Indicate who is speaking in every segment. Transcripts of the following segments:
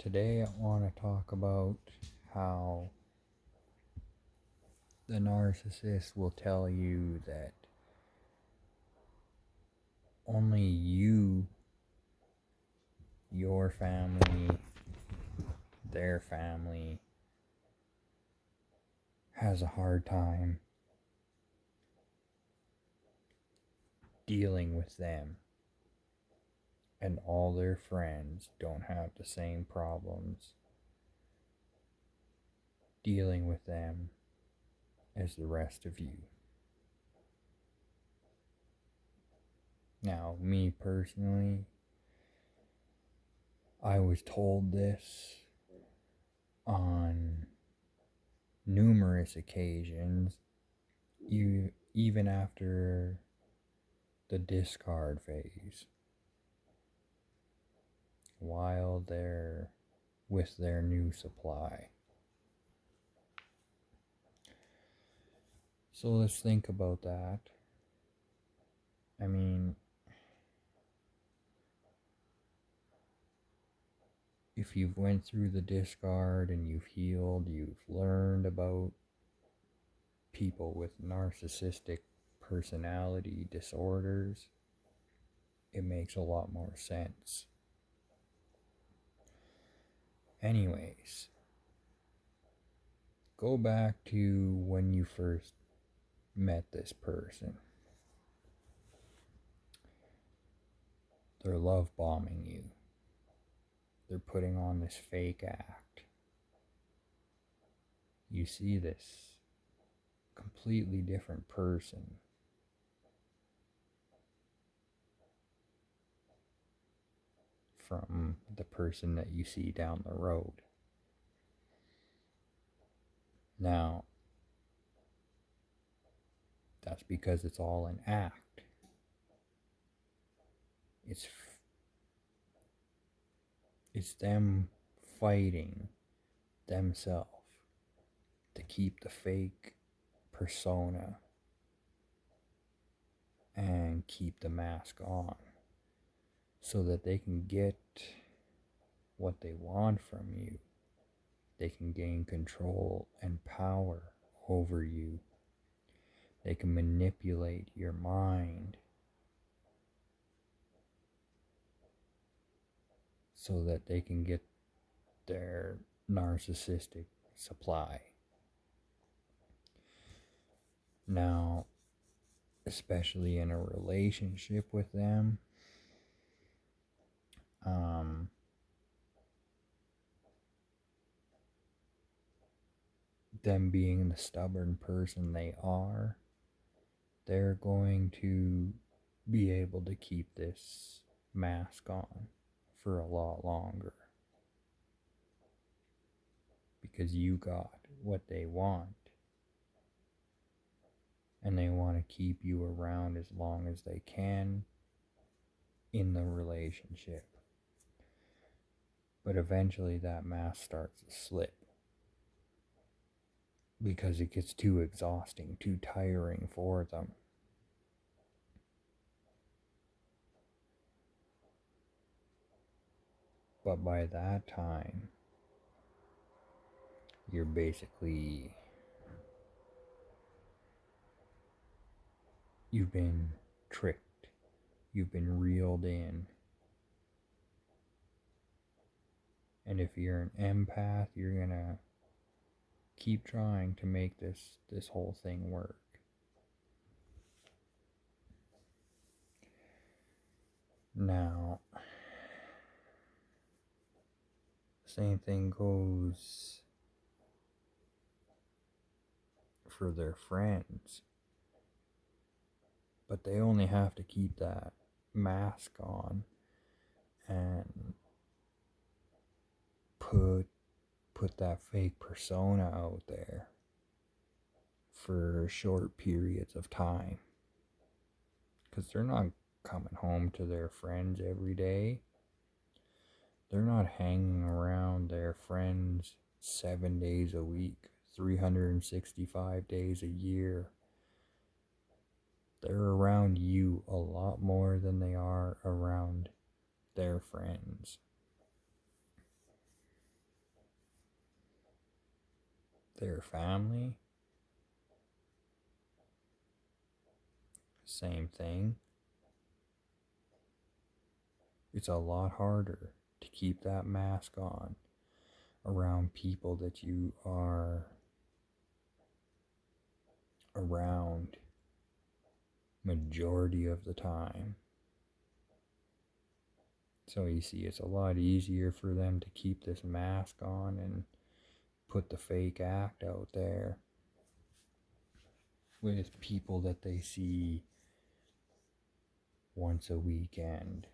Speaker 1: Today I want to talk about how the narcissist will tell you that only you, your family, their family has a hard time dealing with them, and all their friends don't have the same problems dealing with them as the rest of you. Now, me personally, I was told this on numerous occasions, even after the discard phase, while they're with their new supply. So let's think about that. I mean, if you've went through the discard and you've healed, you've learned about people with narcissistic personality disorders, it makes a lot more sense. Anyways, go back to when you first met this person. They're love bombing you. They're putting on this fake act. You see this completely different person from the person that you see down the road. Now, that's because it's all an act. It's them fighting themselves to keep the fake persona and keep the mask on so that they can get what they want from you. They can gain control and power over you. They can manipulate your mind so that they can get their narcissistic supply. Now, especially in a relationship with them, them being the stubborn person they are, they're going to be able to keep this mask on for a lot longer because you got what they want, and they want to keep you around as long as they can in the relationship. But eventually that mask starts to slip because it gets too exhausting, too tiring for them. But by that time, you're basically, you've been tricked, you've been reeled in. And if you're an empath, you're gonna keep trying to make this whole thing work. Now, same thing goes for their friends, but they only have to keep that mask on and put that fake persona out there for short periods of time, because they're not coming home to their friends every day. They're not hanging around their friends 7 days a week, 365 days a year. They're around you a lot more than they are around their friends. their family, same thing. It's a lot harder to keep that mask on around people that you are around majority of the time. So you see, it's a lot easier for them to keep this mask on and put the fake act out there with people that they see once a weekend,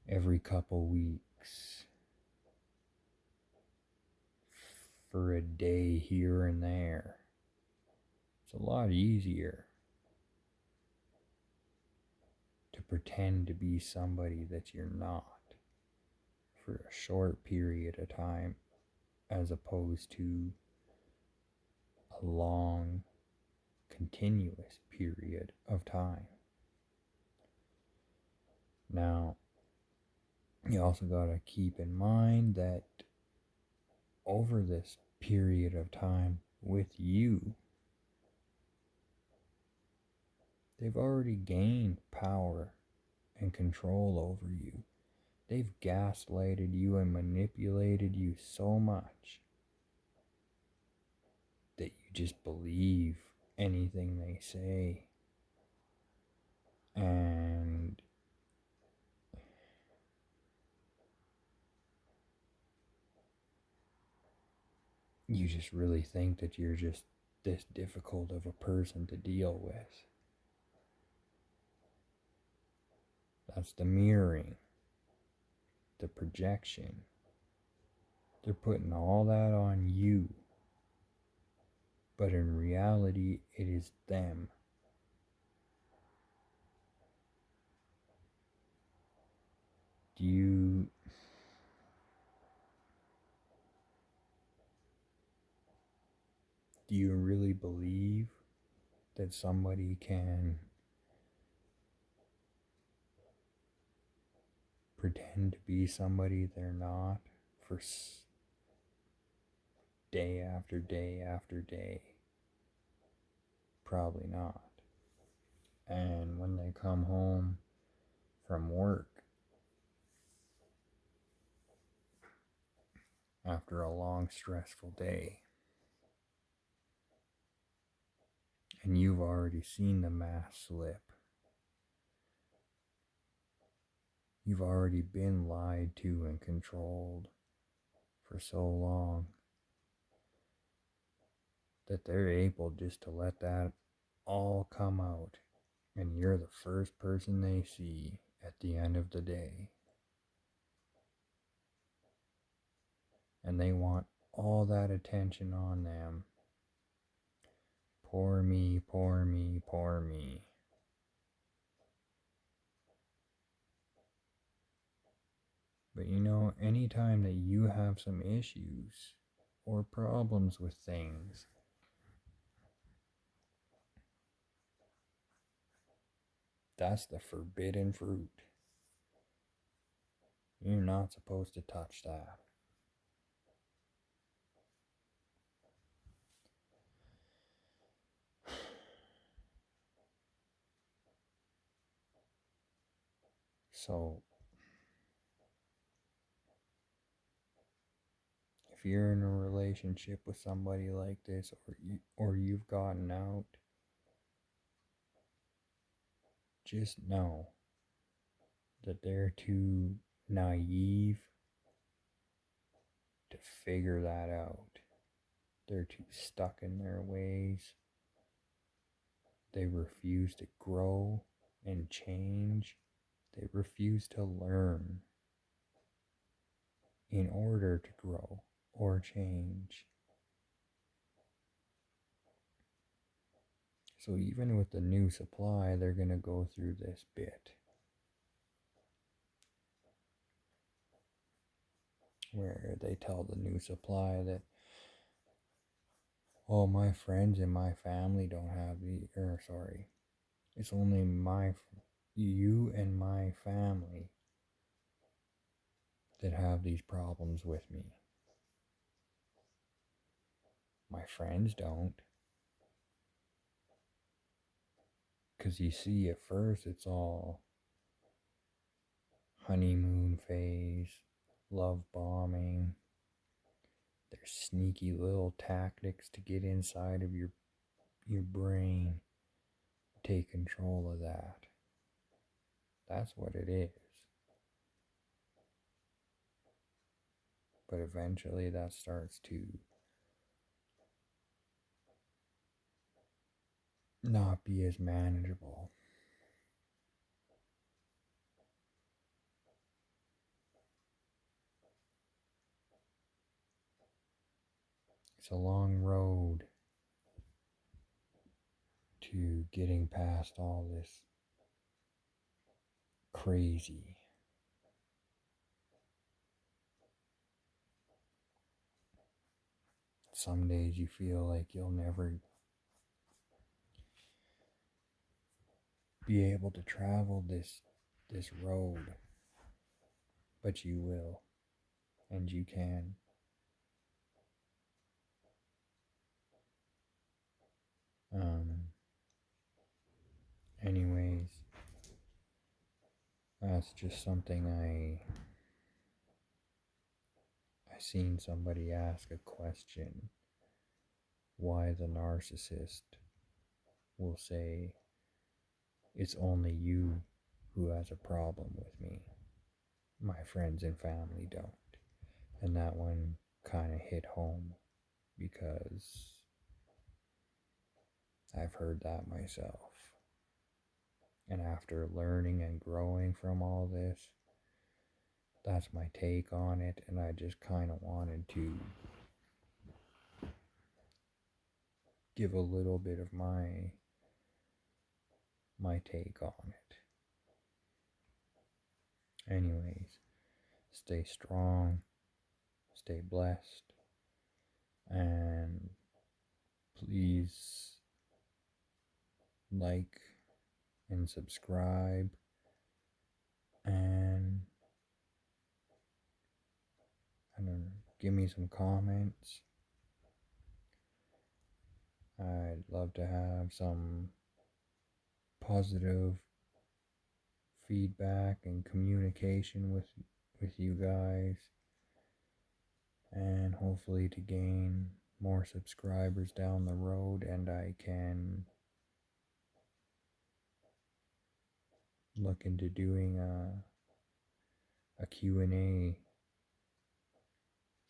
Speaker 1: every couple weeks, for a day here and there. It's a lot easier to pretend to be somebody that you're not for a short period of time as opposed to a long, continuous period of time. Now, you also got to keep in mind that over this period of time with you, they've already gained power and control over you. They've gaslighted you and manipulated you so much that you just believe anything they say. And you just really think that you're just this difficult of a person to deal with. That's the mirroring, the projection. They're putting all that on you. But in reality, it is them. Do you really believe that somebody can pretend to be somebody they're not for day after day after day? Probably not. And when they come home from work after a long, stressful day, and you've already seen the mask slip, you've already been lied to and controlled for so long that they're able just to let that all come out, and you're the first person they see at the end of the day. And they want all that attention on them. Poor me, poor me, poor me. But you know, anytime that you have some issues or problems with things, that's the forbidden fruit. You're not supposed to touch that. So, if you're in a relationship with somebody like this, or you've gotten out, just know that they're too naive to figure that out. They're too stuck in their ways. They refuse to grow and change. They refuse to learn in order to grow or change. So even with the new supply, they're going to go through this bit where they tell the new supply that, oh, my friends and my family don't have it's only you and my family that have these problems with me. My friends don't. Because you see, at first it's all honeymoon phase, love bombing. There's sneaky little tactics to get inside of your brain, take control of that. That's what it is. But eventually that starts to not be as manageable. It's a long road to getting past all this crazy. Some days you feel like you'll never be able to travel this road, but you will, and you can. Anyways, that's just something I seen somebody ask a question, why the narcissist will say it's only you who has a problem with me. My friends and family don't. And that one kind of hit home because I've heard that myself. And after learning and growing from all this, that's my take on it, and I just kind of wanted to give a little bit of my take on it. Anyways, stay strong, stay blessed, and please like and subscribe, and I don't know, give me some comments. I'd love to have some positive feedback and communication with you guys, and hopefully to gain more subscribers down the road, and I can look into doing a Q&A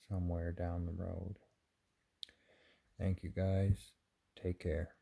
Speaker 1: somewhere down the road. Thank you guys. Take care.